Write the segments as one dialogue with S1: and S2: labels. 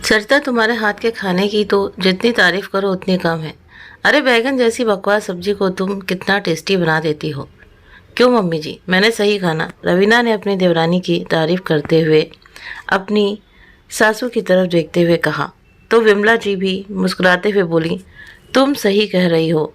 S1: सरिता, तुम्हारे हाथ के खाने की तो जितनी तारीफ करो उतनी कम है। अरे बैगन जैसी बकवास सब्जी को तुम कितना टेस्टी बना देती हो। क्यों मम्मी जी, मैंने सही कहा ना? रवीना ने अपनी देवरानी की तारीफ करते हुए अपनी सासू की तरफ देखते हुए कहा। तो विमला जी भी मुस्कुराते हुए बोली, तुम सही कह रही हो।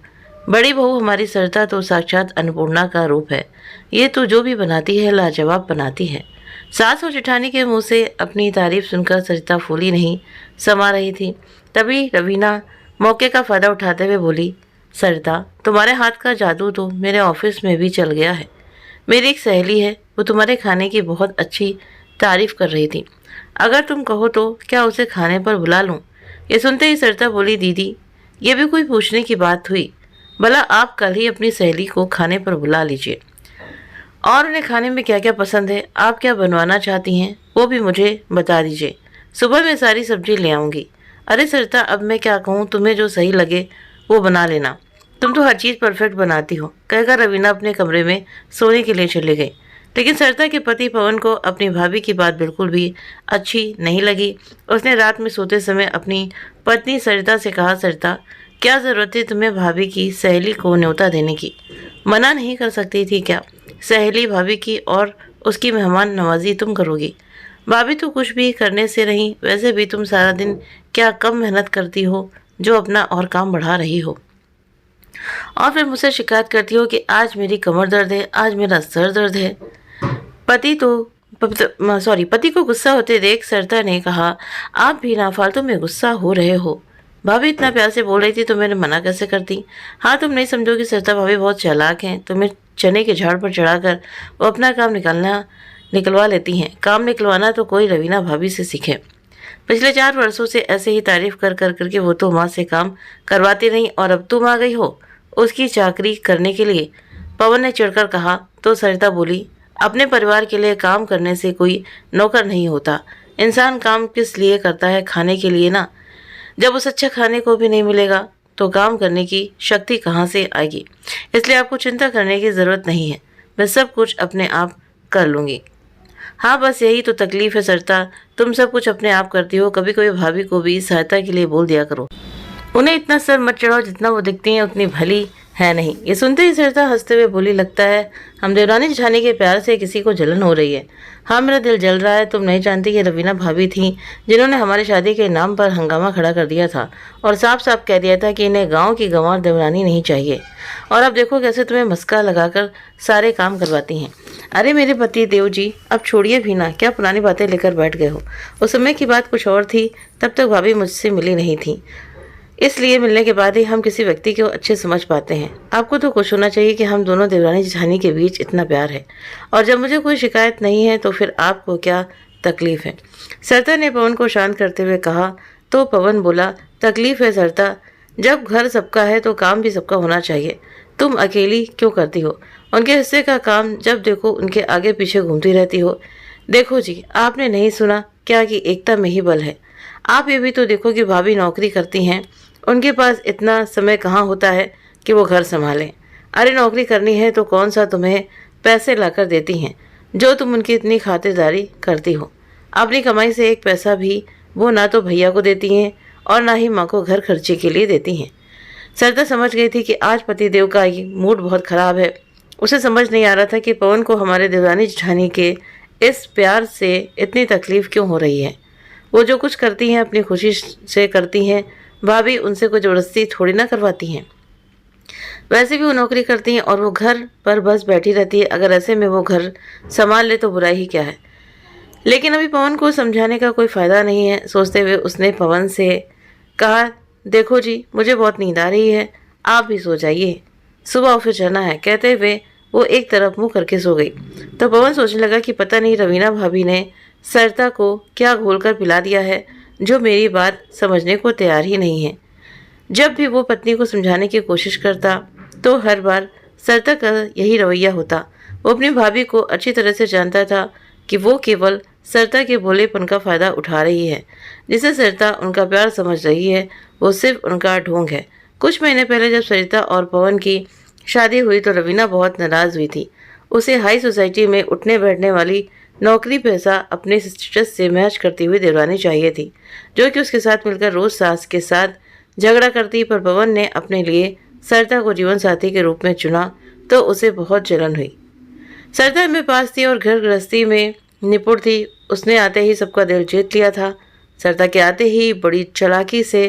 S1: बड़ी बहू हमारी सरिता तो साक्षात अन्नपूर्णा का रूप है। ये तो जो भी बनाती है लाजवाब बनाती है। सास और जेठानी के मुंह से अपनी तारीफ सुनकर सरिता फूली नहीं समा रही थी। तभी रवीना मौके का फ़ायदा उठाते हुए बोली, सरिता, तुम्हारे हाथ का जादू तो मेरे ऑफिस में भी चल गया है। मेरी एक सहेली है, वो तुम्हारे खाने की बहुत अच्छी तारीफ कर रही थी। अगर तुम कहो तो क्या उसे खाने पर बुला लूं? ये सुनते ही सरिता बोली, दीदी, ये भी कोई पूछने की बात हुई? भला आप कल ही अपनी सहेली को खाने पर बुला लीजिए। और उन्हें खाने में क्या क्या पसंद है, आप क्या बनवाना चाहती हैं, वो भी मुझे बता दीजिए। सुबह मैं सारी सब्जी ले आऊँगी। अरे सरिता, अब मैं क्या कहूँ, तुम्हें जो सही लगे वो बना लेना। तुम तो हर चीज़ परफेक्ट बनाती हो, कहकर रवीना अपने कमरे में सोने के लिए चले गई। लेकिन सरिता के पति पवन को अपनी भाभी की बात बिल्कुल भी अच्छी नहीं लगी। उसने रात में सोते समय अपनी पत्नी सरिता से कहा, सरिता, क्या ज़रूरत है तुम्हें भाभी की सहेली को न्योता देने की? मना नहीं कर सकती थी क्या? सहेली भाभी की और उसकी मेहमान नवाजी तुम करोगी। भाभी तो कुछ भी करने से रही, वैसे भी तुम सारा दिन क्या कम मेहनत करती हो जो अपना और काम बढ़ा रही हो। और फिर मुझसे शिकायत करती हो कि आज मेरी कमर दर्द है, आज मेरा सर दर्द है। पति को गुस्सा होते देख सरिता ने कहा, आप भी ना फालतू में गुस्सा हो रहे हो। भाभी इतना प्यार से बोल रही थी तो मैंने मना कैसे कर दी? हाँ, तुम नहीं समझोगी सरिता, भाभी बहुत चालाक हैं। तुम्हें चने के झाड़ पर चढ़ाकर वो अपना काम निकलवा लेती हैं। काम निकलवाना तो कोई रवीना भाभी से सीखे। पिछले 4 वर्षों से ऐसे ही तारीफ कर कर करके वो तो माँ से काम करवाती रही और अब तुम आ गई हो उसकी चाकरी करने के लिए, पवन ने चिढ़कर कहा। तो सरिता बोली, अपने परिवार के लिए काम करने से कोई नौकर नहीं होता। इंसान काम किस लिए करता है? खाने के लिए ना। जब उस अच्छे खाने को भी नहीं मिलेगा तो काम करने की शक्ति कहाँ से आएगी? इसलिए आपको चिंता करने की ज़रूरत नहीं है, मैं सब कुछ अपने आप कर लूँगी। हाँ, बस यही तो तकलीफ़ है सरिता, तुम सब कुछ अपने आप करती हो। कभी कभी भाभी को भी सहायता के लिए बोल दिया करो। उन्हें इतना सर मत चढ़ाओ, जितना वो दिखती हैं उतनी भली है नहीं। ये सुनते ही सरिता हंसते हुए बोली, लगता है हम देवरानी जेठानी के प्यार से किसी को जलन हो रही है। हाँ, मेरा दिल जल रहा है। तुम नहीं जानती कि रवीना भाभी थी जिन्होंने हमारी शादी के नाम पर हंगामा खड़ा कर दिया था और साफ साफ कह दिया था कि इन्हें गाँव की गंवार देवरानी नहीं चाहिए। और अब देखो कैसे तुम्हें मस्का लगाकर सारे काम करवाती हैं। अरे मेरे पति देव जी, अब छोड़िए भी ना, क्या पुरानी बातें लेकर बैठ गए हो? उस समय की बात कुछ और थी, तब तक भाभी मुझसे मिली नहीं थी, इसलिए मिलने के बाद ही हम किसी व्यक्ति को अच्छे समझ पाते हैं। आपको तो खुश होना चाहिए कि हम दोनों देवरानी जेठानी के बीच इतना प्यार है, और जब मुझे कोई शिकायत नहीं है तो फिर आपको क्या तकलीफ है? सरिता ने पवन को शांत करते हुए कहा। तो पवन बोला, तकलीफ है सरिता, जब घर सबका है तो काम भी सबका होना चाहिए। तुम अकेली क्यों करती हो? उनके हिस्से का काम जब देखो उनके आगे पीछे घूमती रहती हो। देखो जी, आपने नहीं सुना क्या कि एकता में ही बल है? आप ये भी तो देखो कि भाभी नौकरी करती हैं, उनके पास इतना समय कहाँ होता है कि वो घर संभालें। अरे नौकरी करनी है तो कौन सा तुम्हें पैसे लाकर देती हैं जो तुम उनकी इतनी खातिरदारी करती हो? अपनी कमाई से एक पैसा भी वो ना तो भैया को देती हैं और ना ही माँ को घर खर्चे के लिए देती हैं। सरिता समझ गई थी कि आज पतिदेव का ये मूड बहुत ख़राब है। उसे समझ नहीं आ रहा था कि पवन को हमारे देवरानी जेठानी के इस प्यार से इतनी तकलीफ़ क्यों हो रही है। वो जो कुछ करती हैं अपनी खुशी से करती हैं, भाभी उनसे कोई ज़बरदस्ती थोड़ी ना करवाती हैं। वैसे भी वो नौकरी करती हैं और वो घर पर बस बैठी रहती है। अगर ऐसे में वो घर संभाल ले तो बुराई ही क्या है? लेकिन अभी पवन को समझाने का कोई फ़ायदा नहीं है। सोचते हुए उसने पवन से कहा, देखो जी, मुझे बहुत नींद आ रही है, आप भी सो जाइए, सुबह ऑफिस जाना है। कहते हुए वो एक तरफ मुँह करके सो गई। तो पवन सोचने लगा कि पता नहीं रवीना भाभी ने सरिता को क्या घोलकर पिला दिया है जो मेरी बात समझने को तैयार ही नहीं है। जब भी वो पत्नी को समझाने की कोशिश करता तो हर बार सरिता का यही रवैया होता। वो अपनी भाभी को अच्छी तरह से जानता था कि वो केवल सरिता के भोलेपन का फ़ायदा उठा रही है। जिसे सरिता उनका प्यार समझ रही है वो सिर्फ उनका ढोंग है। कुछ महीने पहले जब सरिता और पवन की शादी हुई तो रवीना बहुत नाराज़ हुई थी। उसे हाई सोसाइटी में उठने बैठने वाली नौकरी पैसा अपने स्टेटस से मैच करती हुई देवरानी चाहिए थी, जो कि उसके साथ मिलकर रोज सास के साथ झगड़ा करती। पर पवन ने अपने लिए सरिता को जीवन साथी के रूप में चुना तो उसे बहुत जलन हुई। सरिता में पास थी और घर गृहस्थी में निपुण थी। उसने आते ही सबका दिल जीत लिया था। सरिता के आते ही बड़ी चालाकी से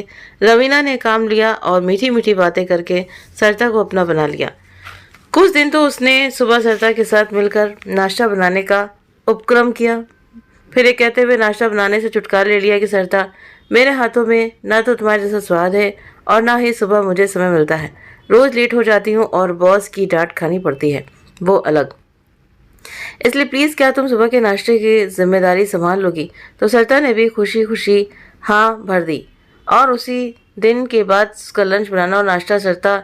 S1: रवीना ने काम लिया और मीठी मीठी बातें करके सरिता को अपना बना लिया। कुछ दिन तो उसने सुबह सरिता के साथ मिलकर नाश्ता बनाने का उपक्रम किया, फिर ये कहते हुए नाश्ता बनाने से छुटकारा ले लिया कि सरिता, मेरे हाथों में ना तो तुम्हारे जैसा स्वाद है और ना ही सुबह मुझे समय मिलता है। रोज लेट हो जाती हूँ और बॉस की डांट खानी पड़ती है, वो अलग। इसलिए प्लीज़ क्या तुम सुबह के नाश्ते की जिम्मेदारी संभाल लोगी? तो सरिता ने भी खुशी खुशी हाँ भर दी और उसी दिन के बाद उसका लंच बनाना और नाश्ता सरिता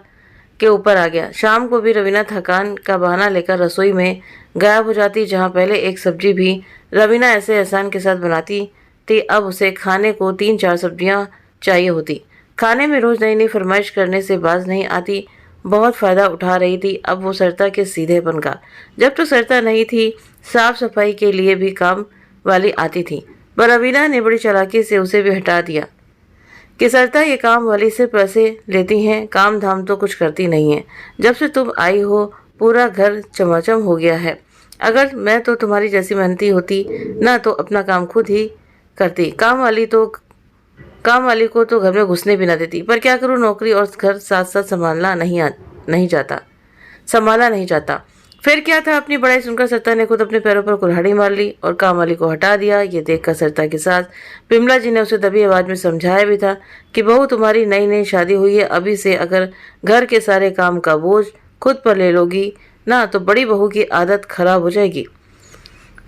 S1: के ऊपर आ गया। शाम को भी रवीना थकान का बहाना लेकर रसोई में गायब हो जाती। जहाँ पहले एक सब्जी भी रवीना ऐसे एहसान के साथ बनाती थी, अब उसे खाने को 3-4 सब्जियाँ चाहिए होती। खाने में रोज़ नई नई फरमाइश करने से बाज नहीं आती, बहुत फ़ायदा उठा रही थी अब वो सरिता के सीधेपन का। जब तो सरिता नहीं थी, साफ सफाई के लिए भी काम वाली आती थी, पर रवीना ने बड़ी चालाकी से उसे भी हटा दिया कि सरिता ये काम वाली से पैसे लेती हैं, काम धाम तो कुछ करती नहीं है। जब से तुम आई हो पूरा घर चमाचम हो गया है। अगर मैं तो तुम्हारी जैसी मेहनती होती ना तो अपना काम खुद ही करती। काम वाली को तो घर में घुसने भी ना देती, पर क्या करूँ, नौकरी और घर साथ साथ संभाला नहीं जाता। फिर क्या था, अपनी बड़ाई सुनकर सरिता ने खुद अपने पैरों पर कुल्हाड़ी मार ली और काम वाली को हटा दिया। ये देखकर सरिता के साथ बिमला जी ने उसे दबी आवाज में समझाया भी था कि बहू तुम्हारी नई नई शादी हुई है, अभी से अगर घर के सारे काम का बोझ खुद पर ले लोगी ना तो बड़ी बहू की आदत खराब हो जाएगी।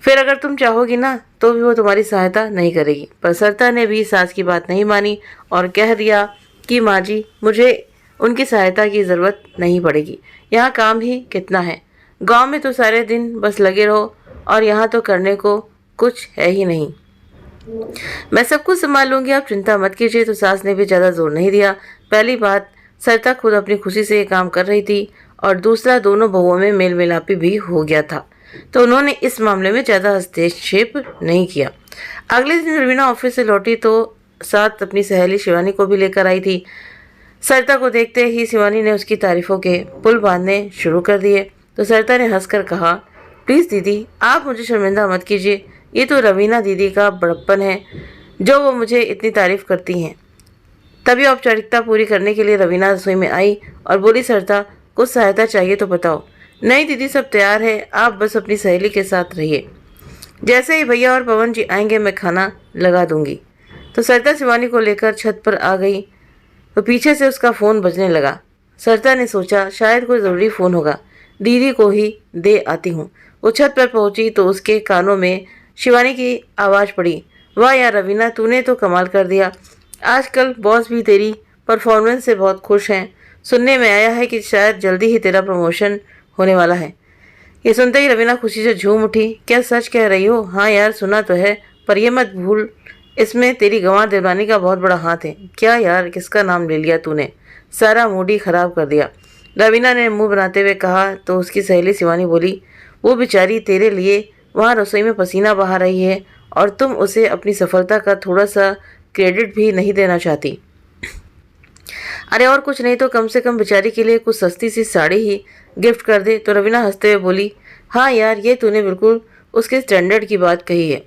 S1: फिर अगर तुम चाहोगी ना तो भी वो तुम्हारी सहायता नहीं करेगी। पर सरिता ने भी सास की बात नहीं मानी और कह दिया कि माँ जी, मुझे उनकी सहायता की ज़रूरत नहीं पड़ेगी। यहाँ काम ही कितना है, गांव में तो सारे दिन बस लगे रहो और यहाँ तो करने को कुछ है ही नहीं। मैं सब कुछ संभाल लूँगी, आप चिंता मत कीजिए। तो सास ने भी ज़्यादा जोर नहीं दिया। पहली बात, सरिता खुद अपनी खुशी से ये काम कर रही थी और दूसरा, दोनों बहुओं में मेल मिलापी भी हो गया था, तो उन्होंने इस मामले में ज़्यादा हस्तक्षेप नहीं किया। अगले दिन रवीना ऑफिस से लौटी तो साथ अपनी सहेली शिवानी को भी लेकर आई थी। सरिता को देखते ही शिवानी ने उसकी तारीफों के पुल बांधने शुरू कर दिए। तो सरिता ने हंसकर कहा, प्लीज़ दीदी, आप मुझे शर्मिंदा मत कीजिए, ये तो रवीना दीदी का बड़प्पन है जो वो मुझे इतनी तारीफ करती हैं। तभी औपचारिकता पूरी करने के लिए रवीना रसोई में आई और बोली, सरिता, कुछ सहायता चाहिए तो बताओ। नहीं दीदी, सब तैयार है, आप बस अपनी सहेली के साथ रहिए, जैसे ही भैया और पवन जी आएंगे मैं खाना लगा दूंगी। तो सरिता शिवानी को लेकर छत पर आ गई तो पीछे से उसका फ़ोन बजने लगा। सरिता ने सोचा शायद कोई ज़रूरी फ़ोन होगा, दीदी को ही दे आती हूँ। वो छत पर पहुंची तो उसके कानों में शिवानी की आवाज़ पड़ी, वाह यार रवीना, तूने तो कमाल कर दिया, आजकल बॉस भी तेरी परफॉर्मेंस से बहुत खुश हैं। सुनने में आया है कि शायद जल्दी ही तेरा प्रमोशन होने वाला है। ये सुनते ही रवीना खुशी से झूम उठी, क्या सच कह रही हो? हाँ यार, सुना तो है, पर ये मत भूल इसमें तेरी गंवार देवरानी का बहुत बड़ा हाथ है। क्या यार, किसका नाम ले लिया तूने, सारा मूड ही खराब कर दिया। रवीना ने मुंह बनाते हुए कहा तो उसकी सहेली शिवानी बोली, वो बेचारी तेरे लिए वहाँ रसोई में पसीना बहा रही है और तुम उसे अपनी सफलता का थोड़ा सा क्रेडिट भी नहीं देना चाहती। अरे और कुछ नहीं तो कम से कम बेचारी के लिए कुछ सस्ती सी साड़ी ही गिफ्ट कर दे। तो रवीना हंसते हुए बोली, हाँ यार, ये तूने बिल्कुल उसके स्टैंडर्ड की बात कही है।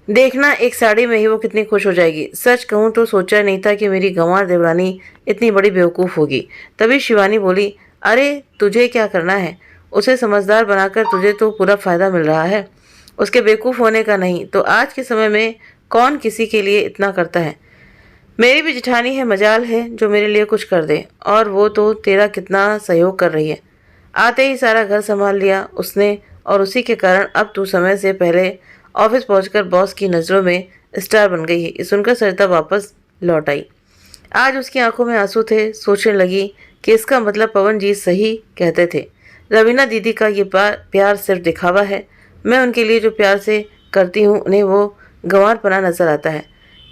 S1: देखना एक साड़ी में ही वो कितनी खुश हो जाएगी। सच कहूँ तो सोचा नहीं था कि मेरी गंवार देवरानी इतनी बड़ी बेवकूफ़ होगी। तभी शिवानी बोली, अरे तुझे क्या करना है, उसे समझदार बनाकर तुझे तो पूरा फ़ायदा मिल रहा है, उसके बेवकूफ़ होने का नहीं। तो आज के समय में कौन किसी के लिए इतना करता है। मेरी भी जिठानी है, मजाल है जो मेरे लिए कुछ कर दे, और वो तो तेरा कितना सहयोग कर रही है। आते ही सारा घर संभाल लिया उसने और उसी के कारण अब तू समय से पहले ऑफिस पहुंचकर बॉस की नज़रों में स्टार बन गई है। ये सुनकर सरिता वापस लौट आई। आज उसकी आंखों में आंसू थे। सोचने लगी कि इसका मतलब पवन जी सही कहते थे, रवीना दीदी का ये प्यार सिर्फ दिखावा है। मैं उनके लिए जो प्यार से करती हूँ उन्हें वो गंवारपना नजर आता है।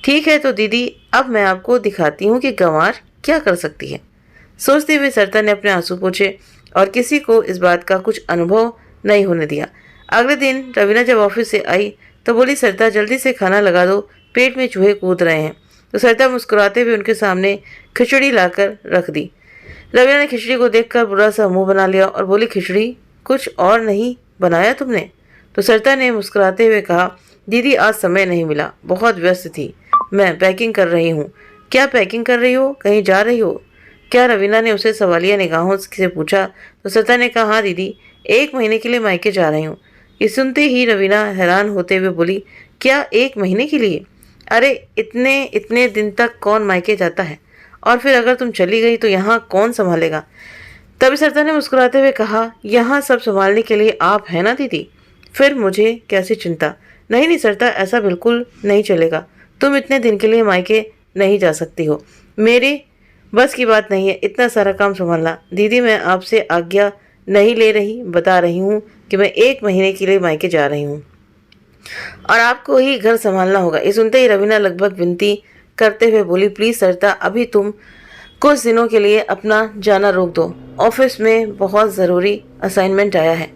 S1: ठीक है तो दीदी, अब मैं आपको दिखाती हूँ कि गंवार क्या कर सकती है। सोचते हुए सरिता ने अपने आंसू पोंछे और किसी को इस बात का कुछ अनुभव नहीं होने दिया। अगले दिन रवीना जब ऑफिस से आई तो बोली, सरिता जल्दी से खाना लगा दो, पेट में चूहे कूद रहे हैं। तो सरिता मुस्कुराते हुए उनके सामने खिचड़ी लाकर रख दी। रवीना ने खिचड़ी को देखकर बुरा सा मुंह बना लिया और बोली, खिचड़ी कुछ और नहीं बनाया तुमने? तो सरिता ने मुस्कुराते हुए कहा, दीदी आज समय नहीं मिला, बहुत व्यस्त थी, मैं पैकिंग कर रही हूँ। क्या पैकिंग कर रही हो, कहीं जा रही हो क्या? रवीना ने उसे सवालिया निगाहों से पूछा। तो सरिता ने कहा, हाँ दीदी, 1 महीने के लिए मायके जा रही हूँ। ये सुनते ही रवीना हैरान होते हुए बोली, क्या 1 महीने के लिए? अरे इतने इतने दिन तक कौन मायके जाता है? और फिर अगर तुम चली गई तो यहाँ कौन संभालेगा? तभी सरिता ने मुस्कुराते हुए कहा, यहाँ सब संभालने के लिए आप हैं ना दीदी, फिर मुझे कैसी चिंता। नहीं नहीं सरिता, ऐसा बिल्कुल नहीं चलेगा, तुम इतने दिन के लिए मायके नहीं जा सकती हो, मेरे बस की बात नहीं है इतना सारा काम संभालना। दीदी मैं आपसे आज्ञा नहीं ले रही, बता रही हूँ कि मैं 1 महीने के लिए मायके जा रही हूँ और आपको ही घर संभालना होगा। ये सुनते ही रवीना लगभग विनती करते हुए बोली, प्लीज़ सरिता, अभी तुम कुछ दिनों के लिए अपना जाना रोक दो, ऑफिस में बहुत ज़रूरी असाइनमेंट आया है,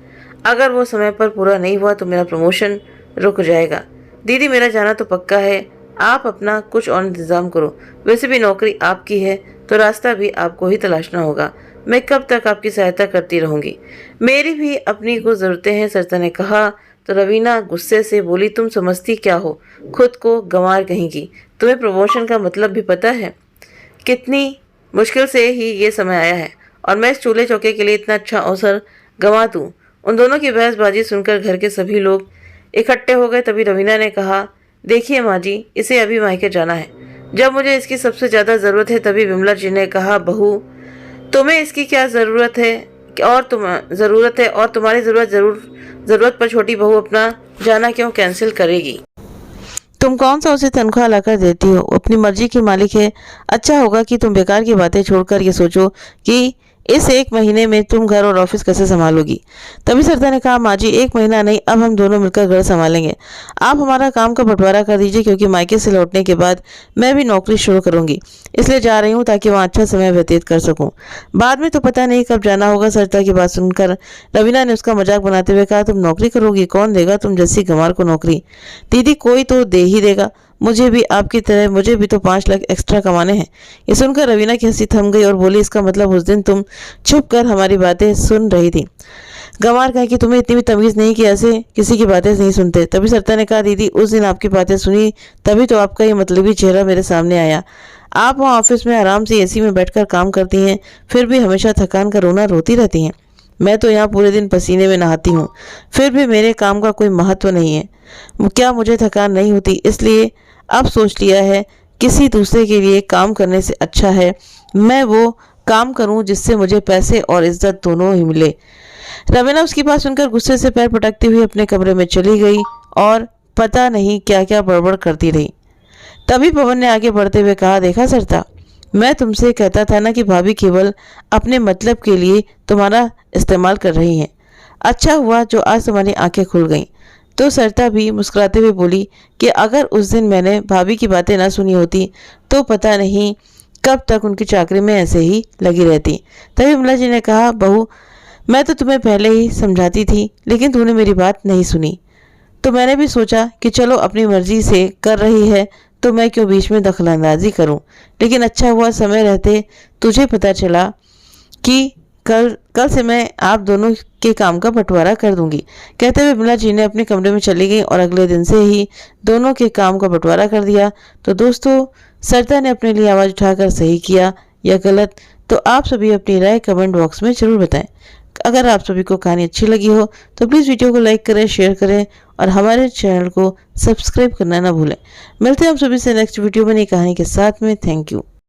S1: अगर वो समय पर पूरा नहीं हुआ तो मेरा प्रमोशन रुक जाएगा। दीदी मेरा जाना तो पक्का है, आप अपना कुछ और इंतज़ाम करो, वैसे भी नौकरी आपकी है तो रास्ता भी आपको ही तलाशना होगा, मैं कब तक आपकी सहायता करती रहूँगी, मेरी भी अपनी कुछ ज़रूरतें हैं, सरिता ने कहा। तो रवीना गुस्से से बोली, तुम समझती क्या हो, खुद को गंवार कहेंगी, तुम्हें प्रमोशन का मतलब भी पता है? कितनी मुश्किल से ही ये समय आया है और मैं इस चूल्हे चौके के लिए इतना अच्छा अवसर गंवा दूँ। उन दोनों की बहसबाजी सुनकर घर के सभी लोग इकट्ठे हो गए। तभी रवीना ने कहा, देखिए माँ जी, इसे अभी मायके जाना है, जब मुझे इसकी सबसे ज़्यादा ज़रूरत है। तभी विमला जी ने कहा, बहू तुम्हें इसकी क्या ज़रूरत है, और तुम्हारी ज़रूरत पर छोटी बहू अपना जाना क्यों कैंसिल करेगी? तुम कौन सा उसे तनख्वाह लाकर देती हो, वो अपनी मर्जी की मालिक है। अच्छा होगा कि तुम बेकार की बातें छोड़कर ये सोचो कि इस 1 महीने में तुम घर और ऑफिस कैसे संभालोगी। तभी सरिता ने कहा, माँ जी 1 महीना नहीं, अब हम दोनों मिलकर घर संभालेंगे, आप हमारा काम का बंटवारा कर दीजिए, क्योंकि मायके से लौटने के बाद मैं भी नौकरी शुरू करूंगी, इसलिए जा रही हूँ ताकि वहाँ अच्छा समय व्यतीत कर सकूँ, बाद में तो पता नहीं कब जाना होगा। सरिता की बात सुनकर रवीना ने उसका मजाक बनाते हुए कहा, तुम नौकरी करोगी, कौन देगा तुम जैसी गंवार को नौकरी? दीदी कोई तो दे ही देगा, मुझे भी आपकी तरह, मुझे भी तो 5 लाख एक्स्ट्रा कमाने हैं। ये सुनकर रवीना की हंसी थम गई और बोली, इसका मतलब उस दिन तुम छुप कर हमारी बातें सुन रही थी। गंवार कहा कि तुम्हें इतनी भी तमीज़ नहीं कि ऐसे किसी की बातें नहीं सुनते। तभी सरिता ने कहा, दीदी उस दिन आपकी बातें सुनी तभी तो आपका ये मतलबी चेहरा मेरे सामने आया। आप वहाँ ऑफिस में आराम से एसी में बैठकर काम करती हैं, फिर भी हमेशा थकान का रोना रोती रहती हैं। मैं तो यहाँ पूरे दिन पसीने में नहाती हूँ, फिर भी मेरे काम का कोई महत्व नहीं है। क्या मुझे थकान नहीं होती? इसलिए अब सोच लिया है, किसी दूसरे के लिए काम करने से अच्छा है मैं वो काम करूं जिससे मुझे पैसे और इज्जत दोनों ही मिले। रवीना उसकी बात सुनकर गुस्से से पैर पटकती हुई अपने कमरे में चली गई और पता नहीं क्या क्या बड़बड़ करती रही। तभी पवन ने आगे बढ़ते हुए कहा, देखा सरिता, मैं तुमसे कहता था ना कि भाभी केवल अपने मतलब के लिए तुम्हारा इस्तेमाल कर रही हैं। अच्छा हुआ जो आज तुम्हारी आंखें खुल गईं। तो सरिता भी मुस्कुराते हुए बोली कि अगर उस दिन मैंने भाभी की बातें ना सुनी होती तो पता नहीं कब तक उनकी चाकरी में ऐसे ही लगी रहती। तभी विमला जी ने कहा, बहू मैं तो तुम्हें पहले ही समझाती थी, लेकिन तूने मेरी बात नहीं सुनी, तो मैंने भी सोचा कि चलो अपनी मर्जी से कर रही है तो मैं क्यों बीच में दखलंदाजी करूं। लेकिन अच्छा हुआ समय रहते तुझे पता चला कि कल से मैं आप दोनों के काम का बंटवारा कर दूंगी। कहते हुए विमला जी ने अपने कमरे में चली गई और अगले दिन से ही दोनों के काम का बंटवारा कर दिया। तो दोस्तों, सरिता ने अपने लिए आवाज़ उठाकर सही किया या गलत, तो आप सभी अपनी राय कमेंट बॉक्स में ज़रूर बताएं। अगर आप सभी को कहानी अच्छी लगी हो तो प्लीज़ वीडियो को लाइक करें, शेयर करें और हमारे चैनल को सब्सक्राइब करना ना भूलें। मिलते हैं हम सभी से नेक्स्ट वीडियो में नई कहानी के साथ में। Thank you.